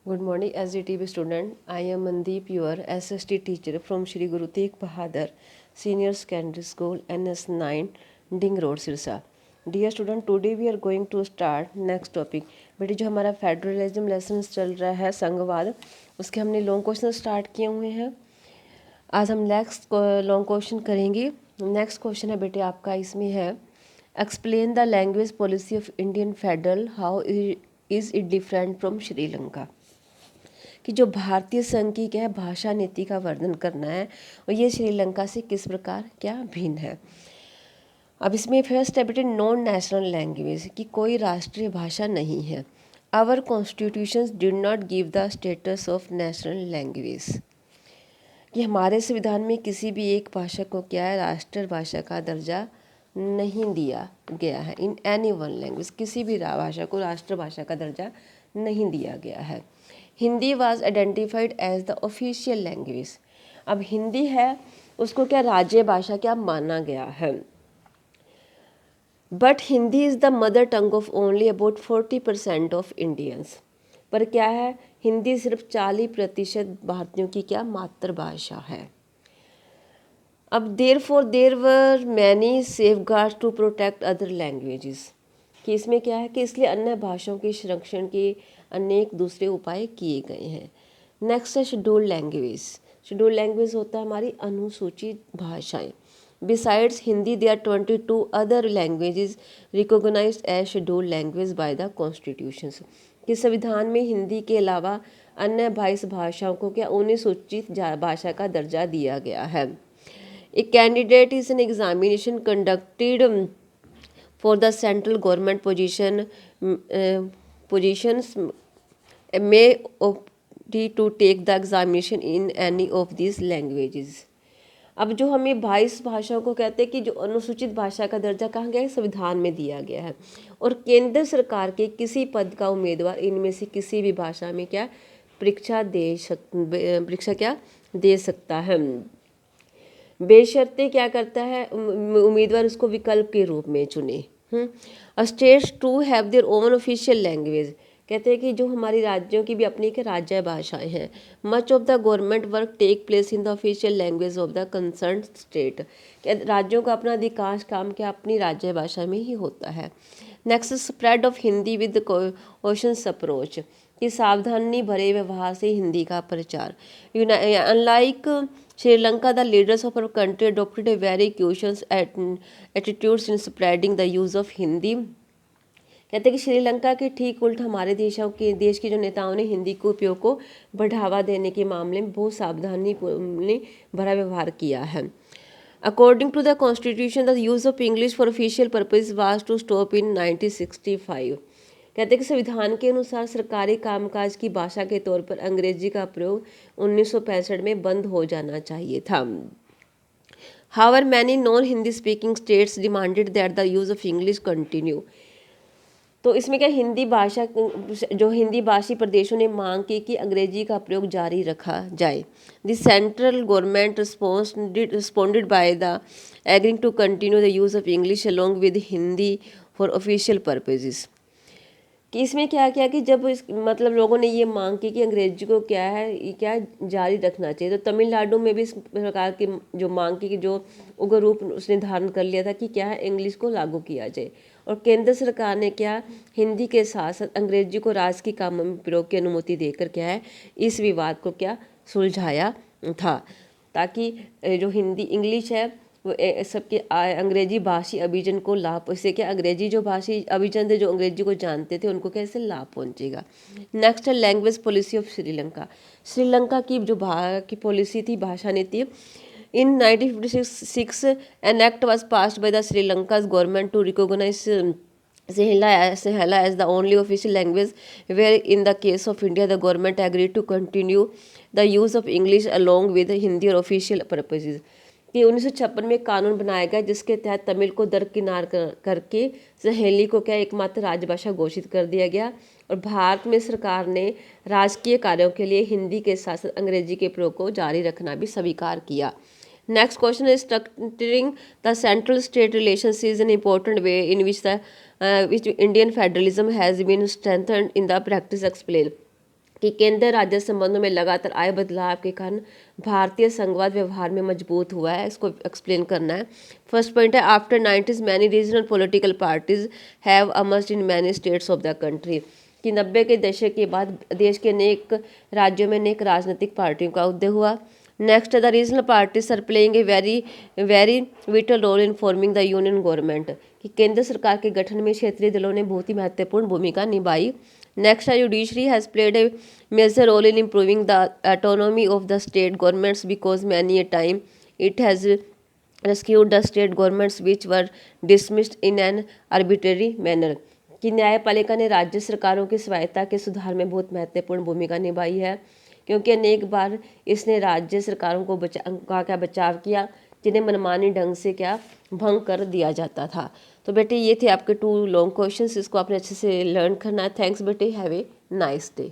Good morning, SDTV student. I am Mandeep, your SST teacher from Shri Guru Tegh Bahadur Senior Secondary School, NS9, Ding Road, Sirsa. Dear student, today we are going to start next topic. बेटे जो हमारा federalism lesson चल रहा है संघवाद, उसके हमने long question start किए हुए हैं. आज हम नेक्स्ट लॉन्ग क्वेश्चन करेंगे. नेक्स्ट क्वेश्चन है बेटे आपका, इसमें है explain the language policy of Indian federal, how is it different from Sri Lanka. कि जो भारतीय संघ की क्या है भाषा नीति का वर्णन करना है और ये श्रीलंका से किस प्रकार क्या भिन्न है. अब इसमें फर्स्ट है बेटे नॉन नेशनल लैंग्वेज, कि कोई राष्ट्रीय भाषा नहीं है. Our constitution did not give the status of national language, कि हमारे संविधान में किसी भी एक भाषा को क्या है राष्ट्रभाषा का दर्जा नहीं दिया गया है. इन एनी वन लैंग्वेज, किसी भी भाषा को राष्ट्रभाषा का दर्जा नहीं दिया गया है. Hindi was identified as the official language. अब हिंदी है उसको क्या राज्य भाषा क्या माना गया है. But Hindi is the mother tongue of only about 40% of Indians. पर क्या है हिंदी सिर्फ 40% भारतीयों की क्या मातृभाषा है. अब there were many safeguards to protect other languages, कि इसमें क्या है कि इसलिए अन्य भाषाओं के संरक्षण के अनेक दूसरे उपाय किए गए हैं. नेक्स्ट है शेड्यूल्ड लैंग्वेज. शेड्यूल्ड लैंग्वेज होता है हमारी अनुसूचित भाषाएं. Besides Hindi there 22 other languages recognised as scheduled language by the constitutions, कि संविधान में हिंदी के अलावा अन्य 22 भाषाओं को क्या अनुसूचित भाषा का दर्जा दिया गया है. A candidate is an examination conducted for the central government positions may opt to take the examination in any of these languages. अब जो हमें 22 भाषाओं को कहते हैं कि जो अनुसूचित भाषा का दर्जा कहाँ गया है संविधान में दिया गया है, और केंद्र सरकार के किसी पद का उम्मीदवार इनमें से किसी भी भाषा में क्या परीक्षा क्या दे सकता है. बेशर्ते क्या करता है उम्मीदवार उसको विकल्प के रूप में चुने. States to have their own official language, कहते हैं कि जो हमारी राज्यों की भी अपनी के राज्य भाषाएं हैं. Much of the government work take place in the official language of the concern state, राज्यों का अपना अधिकांश काम क्या अपनी राज्य भाषा में ही होता है. Next spread of Hindi with questions approach, कि सावधानी भरे व्यवहार से हिंदी का प्रचार. Unlike Sri Lanka the leaders of our country adopted a very cautious attitudes in spreading the use of Hindi. कहते हैं कि श्रीलंका के ठीक उल्ट हमारे देश के जो नेताओं ने हिंदी के उपयोग को बढ़ावा देने के मामले में बहुत सावधानी भरा व्यवहार किया है. According to the constitution the use of English for official purpose was to stop in 1965. कहते हैं कि संविधान के अनुसार सरकारी कामकाज की भाषा के तौर पर अंग्रेजी का प्रयोग 1965 में बंद हो जाना चाहिए था. However many non Hindi speaking states demanded that the use of English continue. तो इसमें क्या हिंदी भाषा जो हिंदी भाषी प्रदेशों ने मांग की कि अंग्रेजी का प्रयोग जारी रखा जाए. The central government responded by the agreeing to continue the use of English along with Hindi for official purposes. कि इसमें क्या किया कि जब मतलब लोगों ने ये मांग की कि अंग्रेजी को क्या है क्या जारी रखना चाहिए, तो तमिलनाडु में भी इस प्रकार की जो मांग की कि जो उग्र रूप उसने धारण कर लिया था कि क्या है इंग्लिश को लागू किया जाए. और केंद्र सरकार ने क्या हिंदी के साथ साथ अंग्रेजी को राजकीय कामों में प्रयोग की अनुमति देकर क्या है इस विवाद को क्या सुलझाया था, ताकि जो हिंदी इंग्लिश है वो सबके अंग्रेजी भाषी अभिजन को लाभ, इससे क्या अंग्रेजी जो भाषी अभिजन थे जो अंग्रेजी को जानते थे उनको कैसे लाभ पहुंचेगा. नेक्स्ट है language policy of Sri Lanka. Sri Lanka की जो की पॉलिसी थी भाषा नीति. In 1956 an act was passed by the Sri Lanka's government to recognise Sinhala as the only official language, where in the case of India the government agreed to continue the use of English along with Hindi or official purposes. कि 1956 में कानून बनाया गया जिसके तहत तमिल को दरकिनार करके सहेली को क्या एकमात्र राजभाषा घोषित कर दिया गया, और भारत में सरकार ने राजकीय कार्यों के लिए हिंदी के साथ साथ अंग्रेजी के प्रयोग को जारी रखना भी स्वीकार किया. Next question is structuring the central state relations is an important way in which Indian federalism has been strengthened in the practice explain. कि केंद्र राज्य संबंधों में लगातार आए बदलाव के कारण भारतीय संघवाद व्यवहार में मजबूत हुआ है। इसको एक्सप्लेन करना है। फर्स्ट पॉइंट है, after 90s many regional political parties have emerged in many states of the country, कि 90 के दशक के बाद देश के अनेक राज्यों में अनेक राजनीतिक पार्टियों का उदय हुआ। Next, the regional parties are playing a very vital role in forming the union government, कि केंद्र सरकार के गठन में क्षेत्रीय दलों ने बहुत ही महत्वपूर्ण भूमिका निभाई। Next, judiciary has played a major role in improving the autonomy of the state governments because many a time it has rescued the state governments which were dismissed in an arbitrary manner, कि न्यायपालिका ने राज्य सरकारों की स्वायत्ता के सुधार में बहुत महत्वपूर्ण भूमिका निभाई है, क्योंकि अनेक बार इसने राज्य सरकारों को बचाव किया जिन्हें मनमानी ढंग से भंग कर दिया जाता था। तो बेटे ये थे आपके 2 लॉन्ग क्वेश्चंस, इसको आपने अच्छे से लर्न करना है। थैंक्स बेटे, हैव ए नाइस डे।